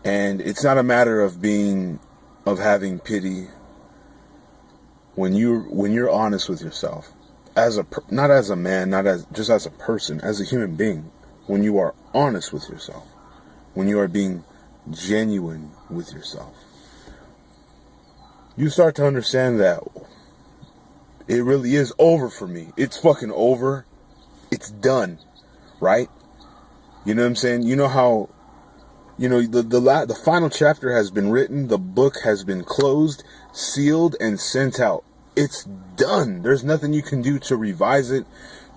And it's not a matter of having pity when you're honest with yourself, not as a man, just as a person, as a human being. When you are honest with yourself, when you are being genuine with yourself, you start to understand that it really is over for me. It's fucking over. It's done, right? You know what I'm saying? You know how, the final chapter has been written, the book has been closed, sealed, and sent out. It's done. There's nothing you can do to revise it,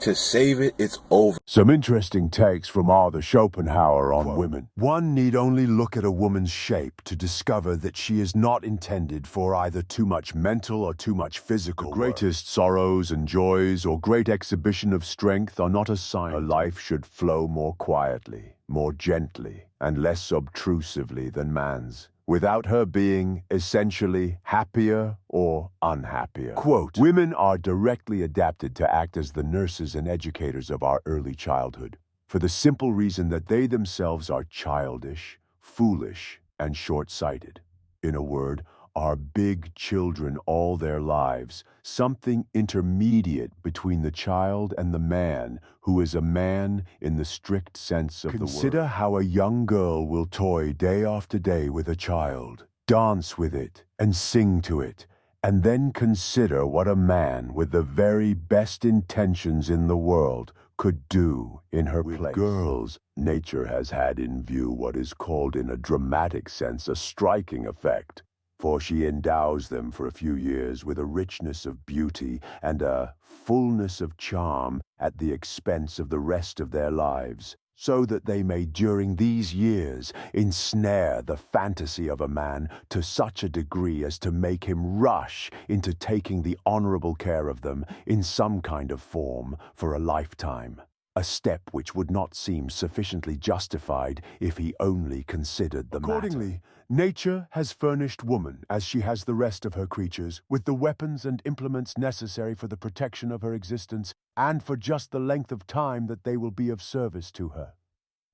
to save it. It's over. Some interesting takes from Arthur Schopenhauer on women. One need only look at a woman's shape to discover that she is not intended for either too much mental or too much physical. The greatest sorrows and joys or great exhibition of strength are not a sign. Her life should flow more quietly, more gently, and less obtrusively than man's, without her being essentially happier or unhappier. Quote, women are directly adapted to act as the nurses and educators of our early childhood, for the simple reason that they themselves are childish, foolish, and short-sighted. In a word, are big children all their lives, something intermediate between the child and the man, who is a man in the strict sense of the word. Consider how a young girl will toy day after day with a child, dance with it, and sing to it, and then consider what a man with the very best intentions in the world could do in her place. With girls, nature has had in view what is called in a dramatic sense a striking effect, for she endows them for a few years with a richness of beauty and a fullness of charm at the expense of the rest of their lives, so that they may during these years ensnare the fantasy of a man to such a degree as to make him rush into taking the honorable care of them in some kind of form for a lifetime. A step which would not seem sufficiently justified if he only considered the matter. Accordingly, nature has furnished woman, as she has the rest of her creatures, with the weapons and implements necessary for the protection of her existence and for just the length of time that they will be of service to her.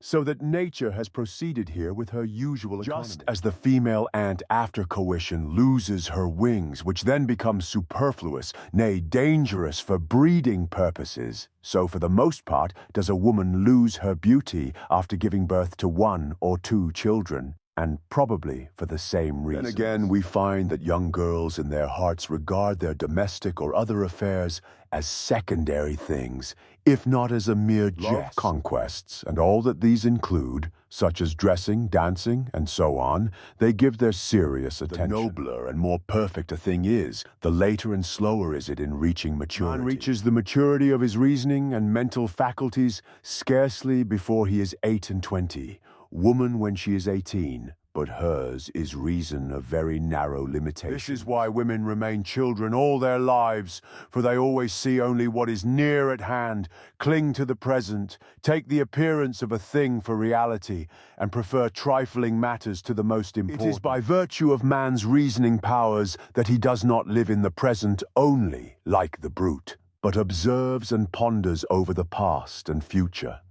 So that nature has proceeded here with her usual economy. Just as the female ant after coition loses her wings, which then become superfluous, nay, dangerous for breeding purposes, so for the most part does a woman lose her beauty after giving birth to 1 or 2 children, and probably for the same reason. Then again, we find that young girls in their hearts regard their domestic or other affairs as secondary things, if not as a mere love conquests, and all that these include, such as dressing, dancing, and so on, they give their serious attention. The nobler and more perfect a thing is, the later and slower is it in reaching maturity. Man reaches the maturity of his reasoning and mental faculties scarcely before he is 28. Woman when she is 18, but hers is reason of very narrow limitation. This is why women remain children all their lives, for they always see only what is near at hand, cling to the present, take the appearance of a thing for reality, and prefer trifling matters to the most important. It is by virtue of man's reasoning powers that he does not live in the present only, like the brute, but observes and ponders over the past and future.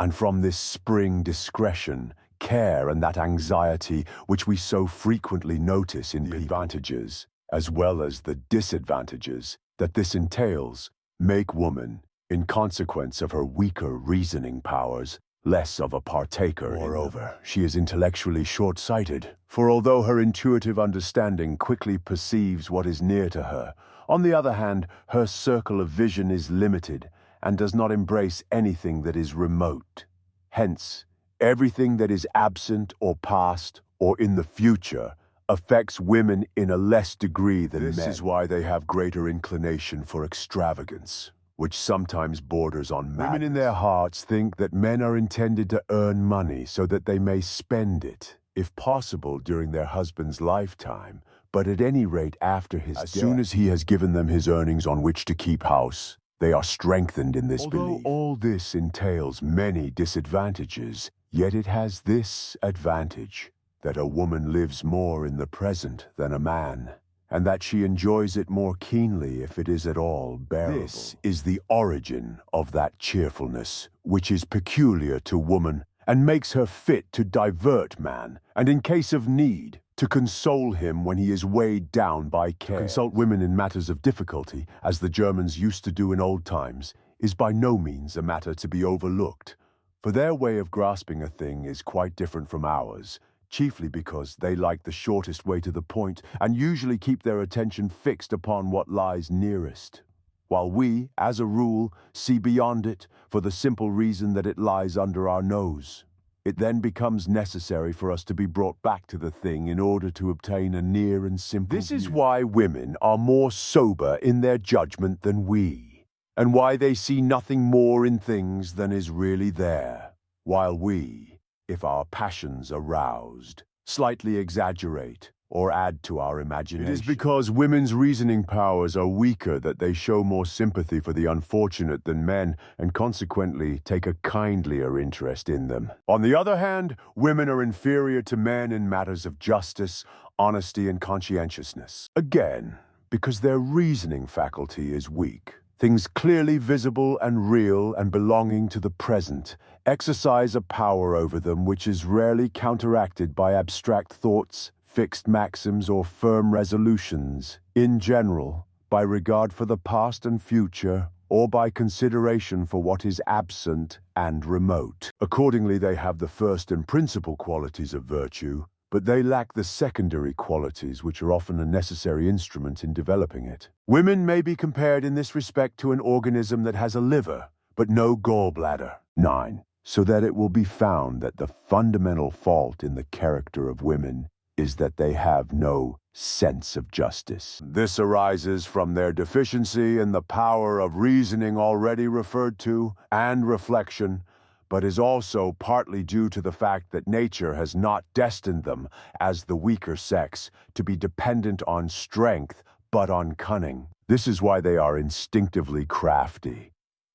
And from this spring discretion, care, and that anxiety which we so frequently notice in the advantages, as well as the disadvantages, that this entails, make woman, in consequence of her weaker reasoning powers, less of a partaker. Moreover, she is intellectually short-sighted, for although her intuitive understanding quickly perceives what is near to her, on the other hand, her circle of vision is limited, and does not embrace anything that is remote. Hence, everything that is absent or past or in the future affects women in a less degree than men. This is why they have greater inclination for extravagance, which sometimes borders on madness. Women in their hearts think that men are intended to earn money so that they may spend it, if possible during their husband's lifetime, but at any rate after his death. As soon as he has given them his earnings on which to keep house, they are strengthened in this belief. Although all this entails many disadvantages, yet it has this advantage, that a woman lives more in the present than a man, and that she enjoys it more keenly if it is at all bearable. This is the origin of that cheerfulness which is peculiar to woman, and makes her fit to divert man, and in case of need, to console him when he is weighed down by care. To consult women in matters of difficulty, as the Germans used to do in old times, is by no means a matter to be overlooked, for their way of grasping a thing is quite different from ours, chiefly because they like the shortest way to the point and usually keep their attention fixed upon what lies nearest, while we, as a rule, see beyond it for the simple reason that it lies under our nose. It then becomes necessary for us to be brought back to the thing in order to obtain a near and simple view. This is why women are more sober in their judgment than we, and why they see nothing more in things than is really there, while we, if our passions are roused, slightly exaggerate or add to our imagination. It is because women's reasoning powers are weaker that they show more sympathy for the unfortunate than men, and consequently take a kindlier interest in them. On the other hand, women are inferior to men in matters of justice, honesty, and conscientiousness. Again, because their reasoning faculty is weak. Things clearly visible and real and belonging to the present exercise a power over them which is rarely counteracted by abstract thoughts, fixed maxims, or firm resolutions. In general, by regard for the past and future, or by consideration for what is absent and remote. Accordingly, they have the first and principal qualities of virtue, but they lack the secondary qualities which are often a necessary instrument in developing it. Women may be compared in this respect to an organism that has a liver, but no gallbladder. 9. So that it will be found that the fundamental fault in the character of women is that they have no sense of justice. This arises from their deficiency in the power of reasoning already referred to, and reflection, but is also partly due to the fact that nature has not destined them, as the weaker sex, to be dependent on strength, but on cunning. This is why they are instinctively crafty,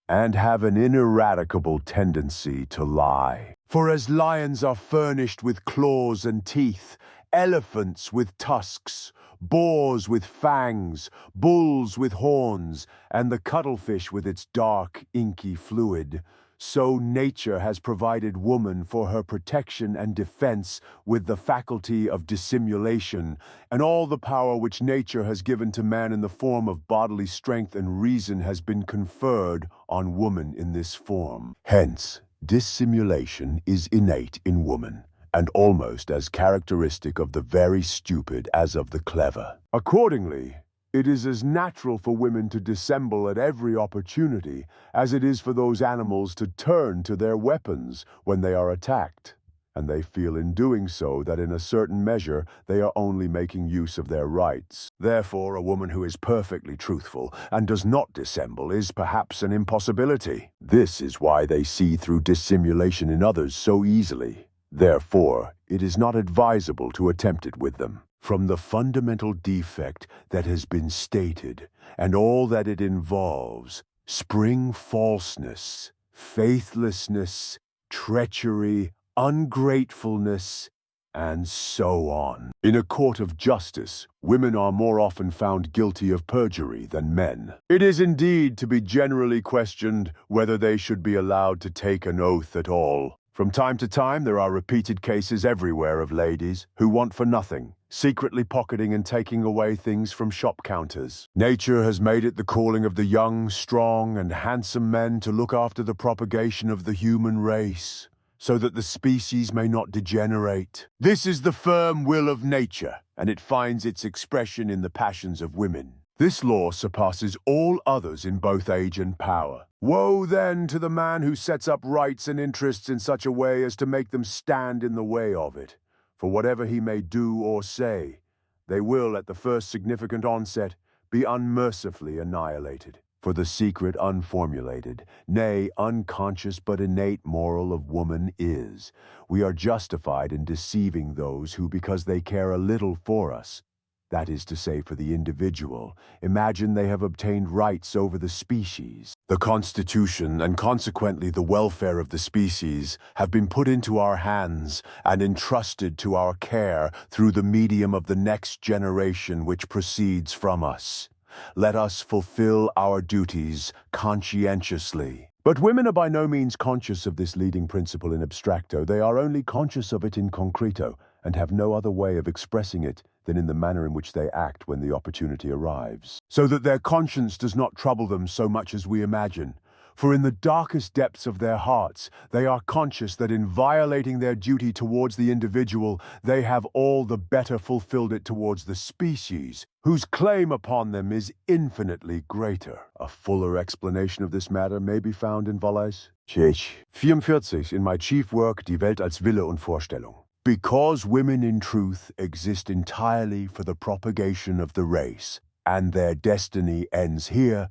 and have an ineradicable tendency to lie. For as lions are furnished with claws and teeth, elephants with tusks, boars with fangs, bulls with horns, and the cuttlefish with its dark, inky fluid, so nature has provided woman for her protection and defense with the faculty of dissimulation, and all the power which nature has given to man in the form of bodily strength and reason has been conferred on woman in this form. Hence, dissimulation is innate in woman, and almost as characteristic of the very stupid as of the clever. Accordingly, it is as natural for women to dissemble at every opportunity as it is for those animals to turn to their weapons when they are attacked, and they feel in doing so that in a certain measure they are only making use of their rights. Therefore, a woman who is perfectly truthful and does not dissemble is perhaps an impossibility. This is why they see through dissimulation in others so easily. Therefore, it is not advisable to attempt it with them. From the fundamental defect that has been stated, and all that it involves, spring falseness, faithlessness, treachery, ungratefulness, and so on. In a court of justice, women are more often found guilty of perjury than men. It is indeed to be generally questioned whether they should be allowed to take an oath at all. From time to time, there are repeated cases everywhere of ladies who want for nothing, secretly pocketing and taking away things from shop counters. Nature has made it the calling of the young, strong, and handsome men to look after the propagation of the human race, so that the species may not degenerate. This is the firm will of nature, and it finds its expression in the passions of women. This law surpasses all others in both age and power. Woe then to the man who sets up rights and interests in such a way as to make them stand in the way of it. For whatever he may do or say, they will, at the first significant onset, be unmercifully annihilated. For the secret unformulated, nay, unconscious but innate moral of woman is, we are justified in deceiving those who, because they care a little for us, that is to say, for the individual, imagine they have obtained rights over the species. The Constitution, and consequently the welfare of the species, have been put into our hands and entrusted to our care through the medium of the next generation which proceeds from us. Let us fulfill our duties conscientiously. But women are by no means conscious of this leading principle in abstracto. They are only conscious of it in concreto, and have no other way of expressing it than in the manner in which they act when the opportunity arrives. So that their conscience does not trouble them so much as we imagine. For in the darkest depths of their hearts, they are conscious that in violating their duty towards the individual, they have all the better fulfilled it towards the species, whose claim upon them is infinitely greater. A fuller explanation of this matter may be found in Wallace. Page 44 in my chief work, Die Welt als Wille und Vorstellung. Because women in truth exist entirely for the propagation of the race, and their destiny ends here,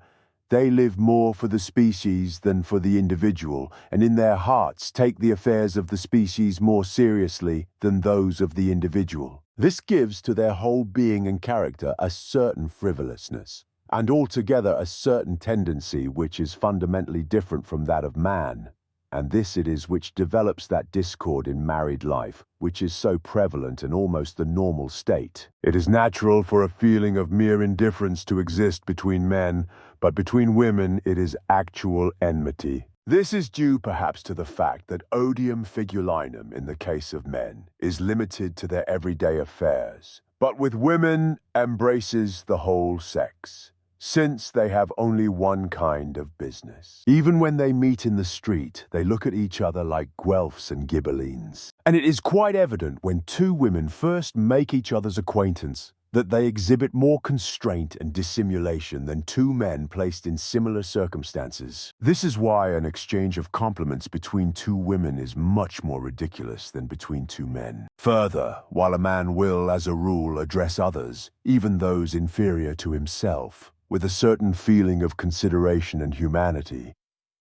they live more for the species than for the individual, and in their hearts take the affairs of the species more seriously than those of the individual. This gives to their whole being and character a certain frivolousness, and altogether a certain tendency which is fundamentally different from that of man. And this it is which develops that discord in married life, which is so prevalent and almost the normal state. It is natural for a feeling of mere indifference to exist between men, but between women it is actual enmity. This is due perhaps to the fact that odium figulinum in the case of men is limited to their everyday affairs, but with women embraces the whole sex, since they have only one kind of business. Even when they meet in the street, they look at each other like Guelphs and Ghibellines. And it is quite evident when two women first make each other's acquaintance that they exhibit more constraint and dissimulation than two men placed in similar circumstances. This is why an exchange of compliments between two women is much more ridiculous than between two men. Further, while a man will, as a rule, address others, even those inferior to himself, with a certain feeling of consideration and humanity,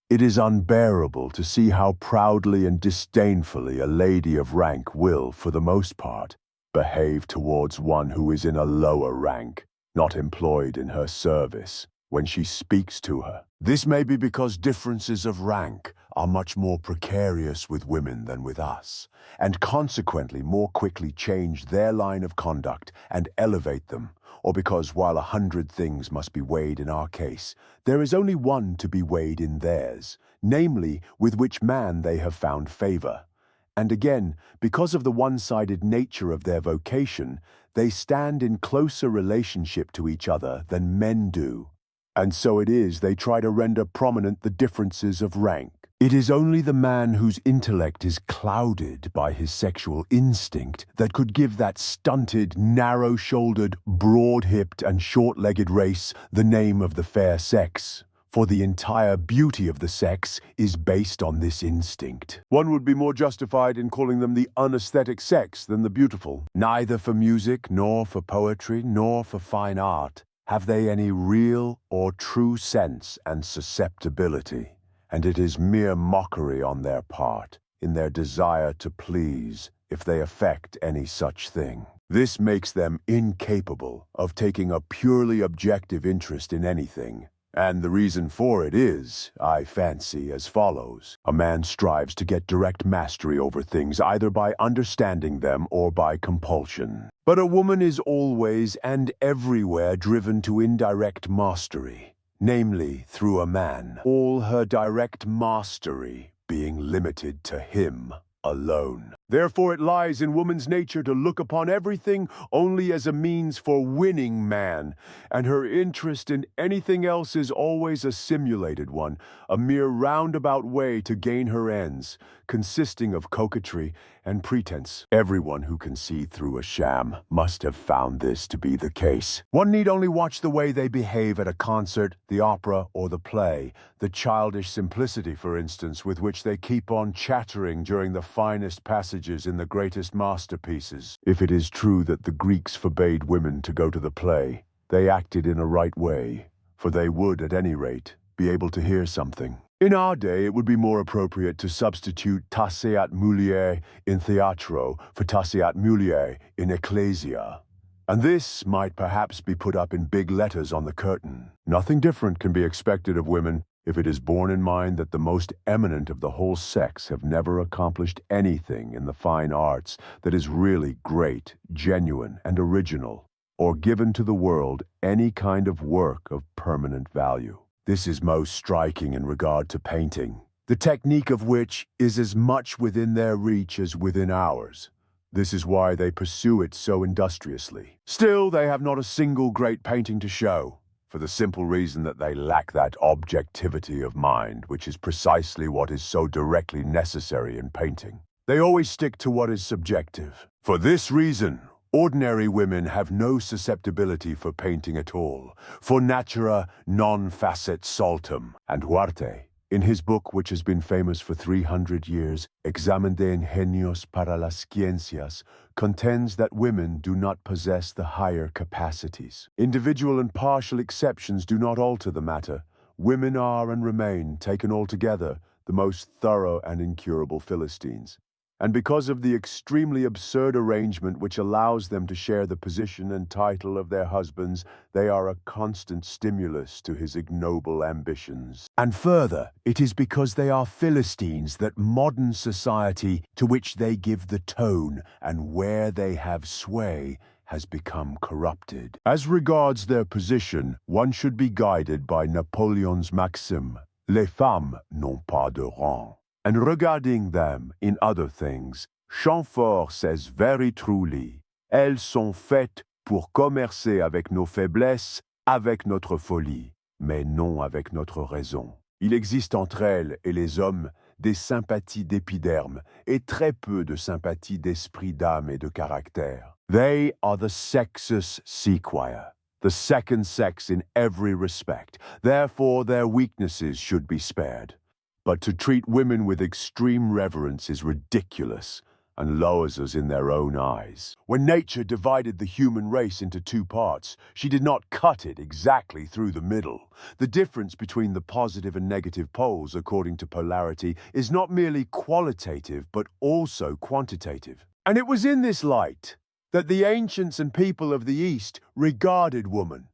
it is unbearable to see how proudly and disdainfully a lady of rank will, for the most part, behave towards one who is in a lower rank, not employed in her service, when she speaks to her. This may be because differences of rank are much more precarious with women than with us, and consequently more quickly change their line of conduct and elevate them, or because while 100 things must be weighed in our case, there is only one to be weighed in theirs, namely, with which man they have found favor. And again, because of the one-sided nature of their vocation, they stand in closer relationship to each other than men do. And so it is they try to render prominent the differences of rank. It is only the man whose intellect is clouded by his sexual instinct that could give that stunted, narrow-shouldered, broad-hipped, and short-legged race the name of the fair sex. For the entire beauty of the sex is based on this instinct. One would be more justified in calling them the unaesthetic sex than the beautiful. Neither for music, nor for poetry, nor for fine art have they any real or true sense and susceptibility, and it is mere mockery on their part, in their desire to please, if they affect any such thing. This makes them incapable of taking a purely objective interest in anything. And the reason for it is, I fancy, as follows. A man strives to get direct mastery over things either by understanding them or by compulsion. But a woman is always and everywhere driven to indirect mastery, namely through a man, all her direct mastery being limited to him alone. Therefore it lies in woman's nature to look upon everything only as a means for winning man, and her interest in anything else is always a simulated one, a mere roundabout way to gain her ends, consisting of coquetry and pretense. Everyone who can see through a sham must have found this to be the case. One need only watch the way they behave at a concert, the opera, or the play, the childish simplicity, for instance, with which they keep on chattering during the finest passages in the greatest masterpieces. If it is true that the Greeks forbade women to go to the play, they acted in a right way, for they would, at any rate, be able to hear something. In our day, it would be more appropriate to substitute taceat mulier in theatro for taceat mulier in ecclesia. And this might perhaps be put up in big letters on the curtain. Nothing different can be expected of women if it is borne in mind that the most eminent of the whole sex have never accomplished anything in the fine arts that is really great, genuine, and original, or given to the world any kind of work of permanent value. This is most striking in regard to painting, the technique of which is as much within their reach as within ours. This is why they pursue it so industriously. Still, they have not a single great painting to show, for the simple reason that they lack that objectivity of mind, which is precisely what is so directly necessary in painting. They always stick to what is subjective. For this reason, ordinary women have no susceptibility for painting at all, for natura non facet saltum. And Huarte, in his book which has been famous for 300 years, Examen de Ingenios para las Ciencias, contends that women do not possess the higher capacities. Individual and partial exceptions do not alter the matter. Women are and remain, taken altogether, the most thorough and incurable Philistines. And because of the extremely absurd arrangement which allows them to share the position and title of their husbands, they are a constant stimulus to his ignoble ambitions. And further, it is because they are Philistines that modern society, to which they give the tone and where they have sway, has become corrupted. As regards their position, one should be guided by Napoleon's maxim, "Les femmes n'ont pas de rang." And regarding them in other things, Chamfort says very truly, "Elles sont faites pour commercer avec nos faiblesses, avec notre folie, mais non avec notre raison." Il existe entre elles et les hommes des sympathies d'épiderme et très peu de sympathies d'esprit, d'âme et de caractère. They are the sexus sequia, the second sex in every respect. Therefore their weaknesses should be spared. But to treat women with extreme reverence is ridiculous and lowers us in their own eyes. When nature divided the human race into two parts, she did not cut it exactly through the middle. The difference between the positive and negative poles, according to polarity, is not merely qualitative but also quantitative. And it was in this light that the ancients and people of the East regarded woman.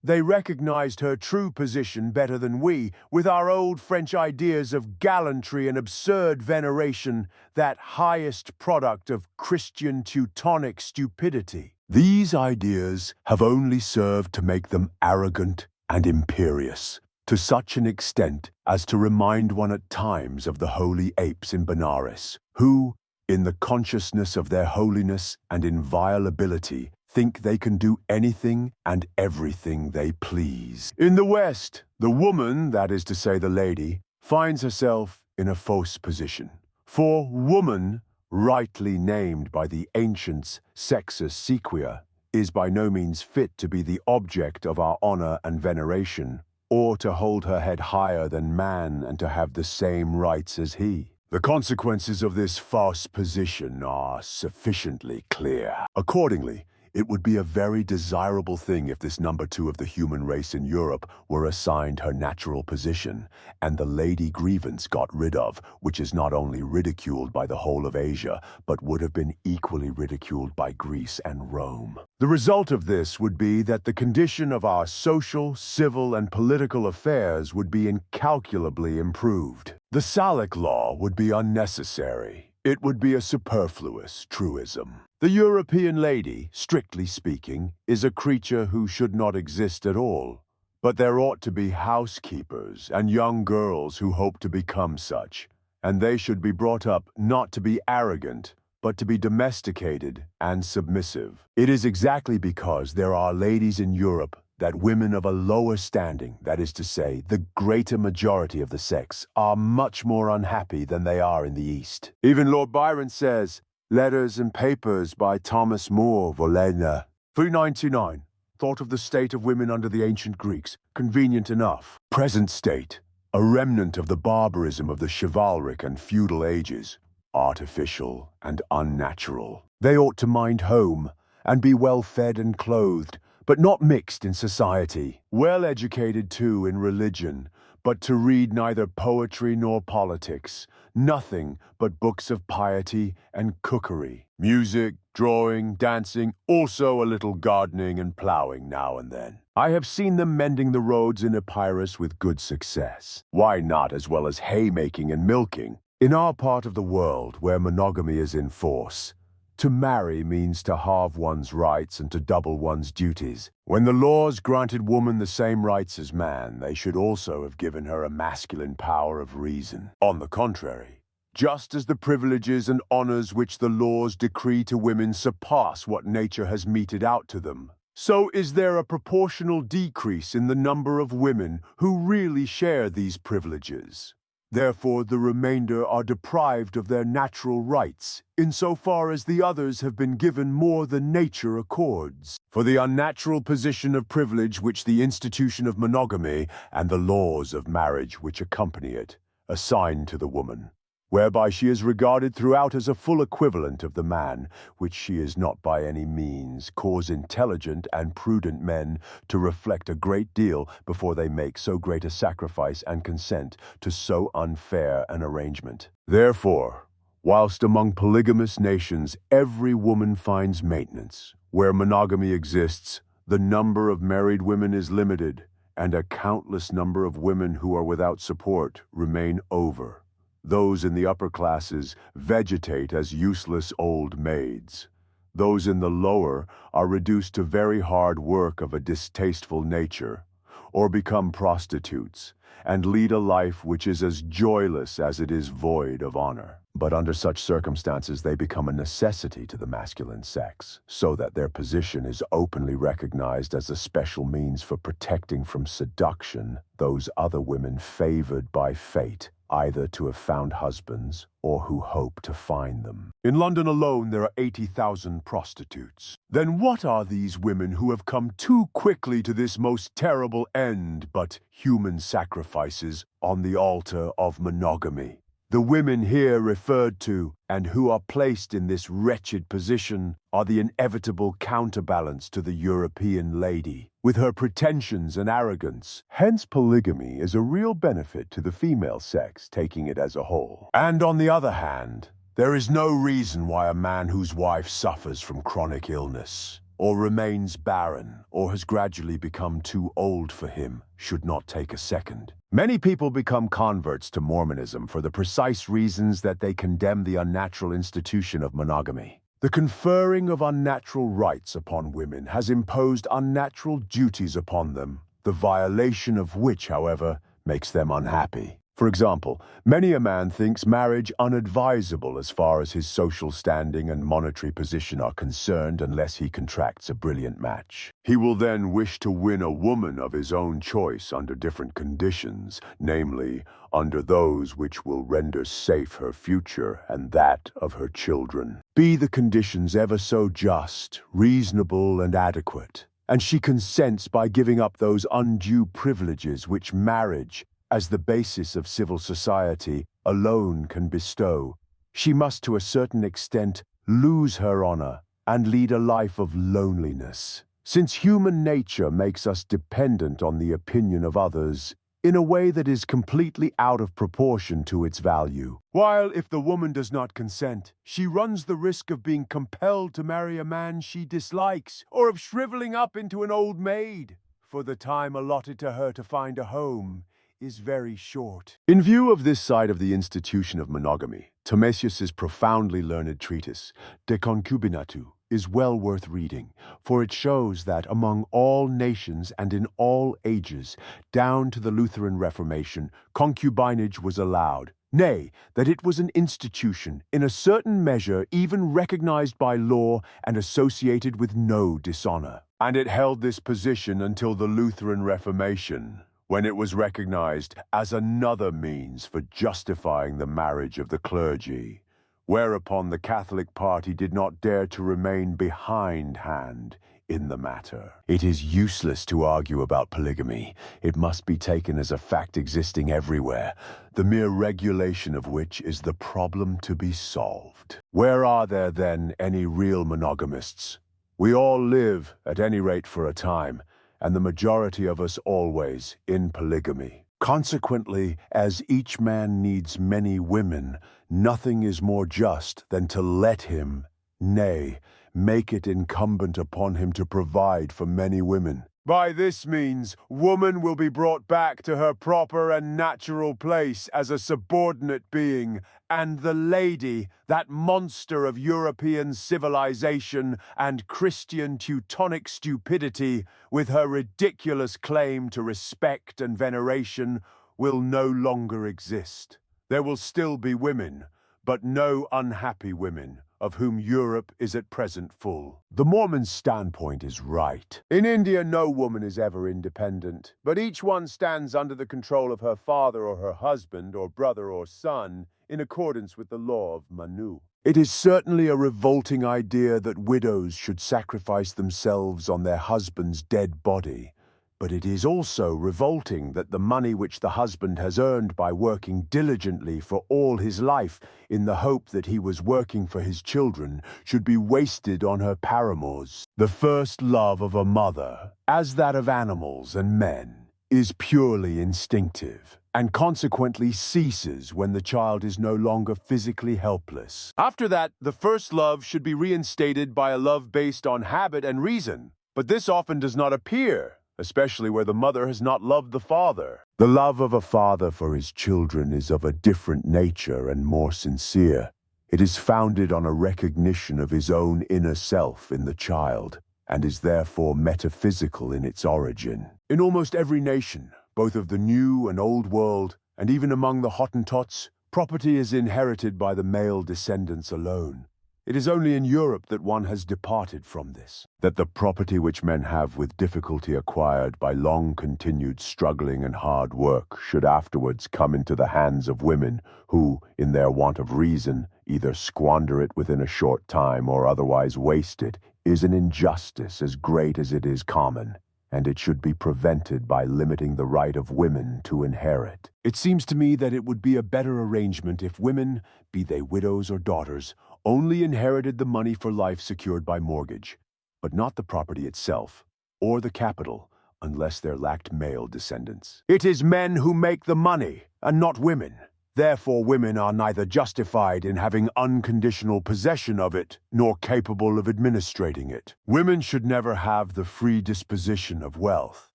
They recognized her true position better than we, with our old French ideas of gallantry and absurd veneration, that highest product of Christian Teutonic stupidity. These ideas have only served to make them arrogant and imperious, to such an extent as to remind one at times of the holy apes in Benares, who, in the consciousness of their holiness and inviolability, think they can do anything and everything they please. In the West, the woman, that is to say the lady, finds herself in a false position. For woman, rightly named by the ancients sexus sequia, is by no means fit to be the object of our honor and veneration, or to hold her head higher than man and to have the same rights as he. The consequences of this false position are sufficiently clear. Accordingly, it would be a very desirable thing if this number 2 of the human race in Europe were assigned her natural position, and the lady grievance got rid of, which is not only ridiculed by the whole of Asia, but would have been equally ridiculed by Greece and Rome. The result of this would be that the condition of our social, civil, and political affairs would be incalculably improved. The Salic law would be unnecessary. It would be a superfluous truism. The European lady, strictly speaking, is a creature who should not exist at all. But there ought to be housekeepers and young girls who hope to become such, and they should be brought up not to be arrogant, but to be domesticated and submissive. It is exactly because there are ladies in Europe that women of a lower standing, that is to say, the greater majority of the sex, are much more unhappy than they are in the East. Even Lord Byron says, "Letters and Papers by Thomas Moore, Volena." 399. Thought of the state of women under the ancient Greeks. Convenient enough. Present state. A remnant of the barbarism of the chivalric and feudal ages. Artificial and unnatural. They ought to mind home and be well fed and clothed, but not mixed in society. Well educated too in religion, but to read neither poetry nor politics, nothing but books of piety and cookery. Music, drawing, dancing, also a little gardening and ploughing now and then. I have seen them mending the roads in Epirus with good success. Why not as well as haymaking and milking? In our part of the world, where monogamy is in force, To marry means to halve one's rights and to double one's duties. When the laws granted woman the same rights as man, they should also have given her a masculine power of reason. On the contrary, just as the privileges and honors which the laws decree to women surpass what nature has meted out to them, so is there a proportional decrease in the number of women who really share these privileges. Therefore, the remainder are deprived of their natural rights, insofar as the others have been given more than nature accords. For the unnatural position of privilege which the institution of monogamy and the laws of marriage which accompany it assign to the woman, whereby she is regarded throughout as a full equivalent of the man, which she is not by any means, cause intelligent and prudent men to reflect a great deal before they make so great a sacrifice and consent to so unfair an arrangement. Therefore, whilst among polygamous nations every woman finds maintenance, where monogamy exists, the number of married women is limited, and a countless number of women who are without support remain over. Those in the upper classes vegetate as useless old maids. Those in the lower are reduced to very hard work of a distasteful nature, or become prostitutes, and lead a life which is as joyless as it is void of honor. But under such circumstances they become a necessity to the masculine sex, so that their position is openly recognized as a special means for protecting from seduction those other women favored by fate, either to have found husbands or who hope to find them. In London alone there are 80,000 prostitutes. Then what are these women who have come too quickly to this most terrible end but human sacrifices on the altar of monogamy? The women here referred to, and who are placed in this wretched position, are the inevitable counterbalance to the European lady, with her pretensions and arrogance. Hence polygamy is a real benefit to the female sex, taking it as a whole. And on the other hand, there is no reason why a man whose wife suffers from chronic illness, or remains barren, or has gradually become too old for him, should not take a second. Many people become converts to Mormonism for the precise reasons that they condemn the unnatural institution of monogamy. The conferring of unnatural rights upon women has imposed unnatural duties upon them, the violation of which, however, makes them unhappy. For example, many a man thinks marriage unadvisable as far as his social standing and monetary position are concerned unless he contracts a brilliant match. He will then wish to win a woman of his own choice under different conditions, namely, under those which will render safe her future and that of her children. Be the conditions ever so just, reasonable, and adequate, and she consents by giving up those undue privileges which marriage, as the basis of civil society, alone can bestow. She must to a certain extent lose her honor and lead a life of loneliness, since human nature makes us dependent on the opinion of others in a way that is completely out of proportion to its value. While if the woman does not consent, she runs the risk of being compelled to marry a man she dislikes, or of shriveling up into an old maid, for the time allotted to her to find a home is very short. In view of this side of the institution of monogamy, Thomasius's profoundly learned treatise, De Concubinatu, is well worth reading, for it shows that among all nations and in all ages, down to the Lutheran Reformation, concubinage was allowed. Nay, that it was an institution, in a certain measure even recognized by law and associated with no dishonor. And it held this position until the Lutheran Reformation, when it was recognized as another means for justifying the marriage of the clergy, whereupon the Catholic party did not dare to remain behindhand in the matter. It is useless to argue about polygamy. It must be taken as a fact existing everywhere, the mere regulation of which is the problem to be solved. Where are there, then, any real monogamists? We all live, at any rate for a time, and the majority of us always, in polygamy. Consequently, as each man needs many women, nothing is more just than to let him, nay, make it incumbent upon him to provide for many women. By this means, woman will be brought back to her proper and natural place as a subordinate being, and the lady, that monster of European civilization and Christian Teutonic stupidity, with her ridiculous claim to respect and veneration, will no longer exist. There will still be women, but no unhappy women, of whom Europe is at present full. The Mormon's standpoint is right. In India, no woman is ever independent, but each one stands under the control of her father or her husband or brother or son, in accordance with the law of Manu. It is certainly a revolting idea that widows should sacrifice themselves on their husband's dead body. But it is also revolting that the money which the husband has earned by working diligently for all his life in the hope that he was working for his children should be wasted on her paramours. The first love of a mother, as that of animals and men, is purely instinctive and consequently ceases when the child is no longer physically helpless. After that, the first love should be reinstated by a love based on habit and reason, but this often does not appear, especially where the mother has not loved the father. The love of a father for his children is of a different nature and more sincere. It is founded on a recognition of his own inner self in the child, and is therefore metaphysical in its origin. In almost every nation, both of the New and Old World, and even among the Hottentots, property is inherited by the male descendants alone. It is only in Europe that one has departed from this, that the property which men have with difficulty acquired by long-continued struggling and hard work should afterwards come into the hands of women who, in their want of reason, either squander it within a short time or otherwise waste it, is an injustice as great as it is common, and it should be prevented by limiting the right of women to inherit. It seems to me that it would be a better arrangement if women, be they widows or daughters, only inherited the money for life secured by mortgage, but not the property itself, or the capital, unless there lacked male descendants. It is men who make the money, and not women. Therefore, women are neither justified in having unconditional possession of it, nor capable of administrating it. Women should never have the free disposition of wealth,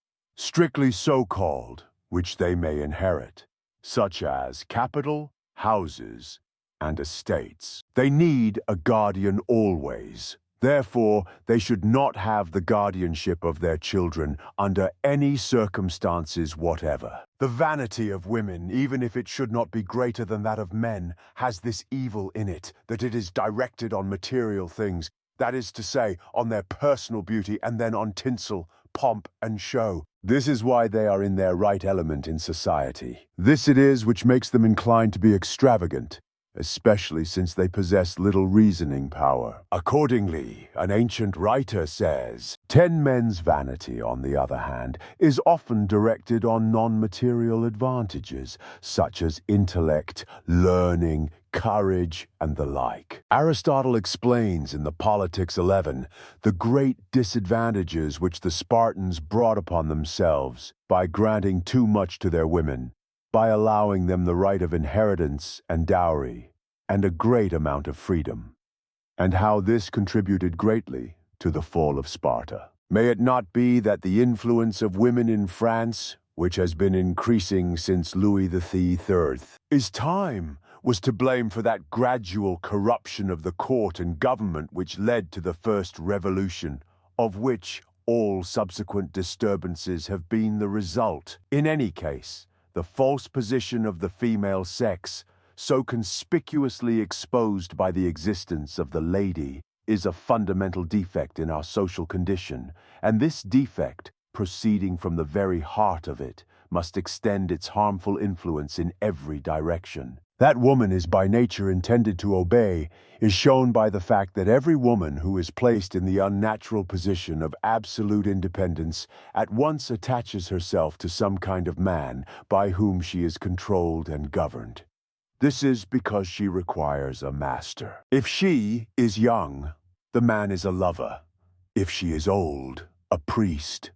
strictly so-called, which they may inherit, such as capital, houses, and estates. They need a guardian always. Therefore, they should not have the guardianship of their children under any circumstances whatever. The vanity of women, even if it should not be greater than that of men, has this evil in it, that it is directed on material things, that is to say, on their personal beauty and then on tinsel, pomp, and show. This is why they are in their right element in society. This it is which makes them inclined to be extravagant, especially since they possess little reasoning power. Accordingly, an ancient writer says, 10 men's vanity, on the other hand, is often directed on non-material advantages, such as intellect, learning, courage, and the like. Aristotle explains in the Politics 11 the great disadvantages which the Spartans brought upon themselves by granting too much to their women, by allowing them the right of inheritance and dowry, and a great amount of freedom, and how this contributed greatly to the fall of Sparta. May it not be that the influence of women in France, which has been increasing since Louis XIII, was to blame for that gradual corruption of the court and government which led to the first revolution, of which all subsequent disturbances have been the result. In any case, the false position of the female sex, so conspicuously exposed by the existence of the lady, is a fundamental defect in our social condition, and this defect, proceeding from the very heart of it, must extend its harmful influence in every direction. That woman is by nature intended to obey is shown by the fact that every woman who is placed in the unnatural position of absolute independence at once attaches herself to some kind of man by whom she is controlled and governed. This is because she requires a master. If she is young, the man is a lover. If she is old, a priest.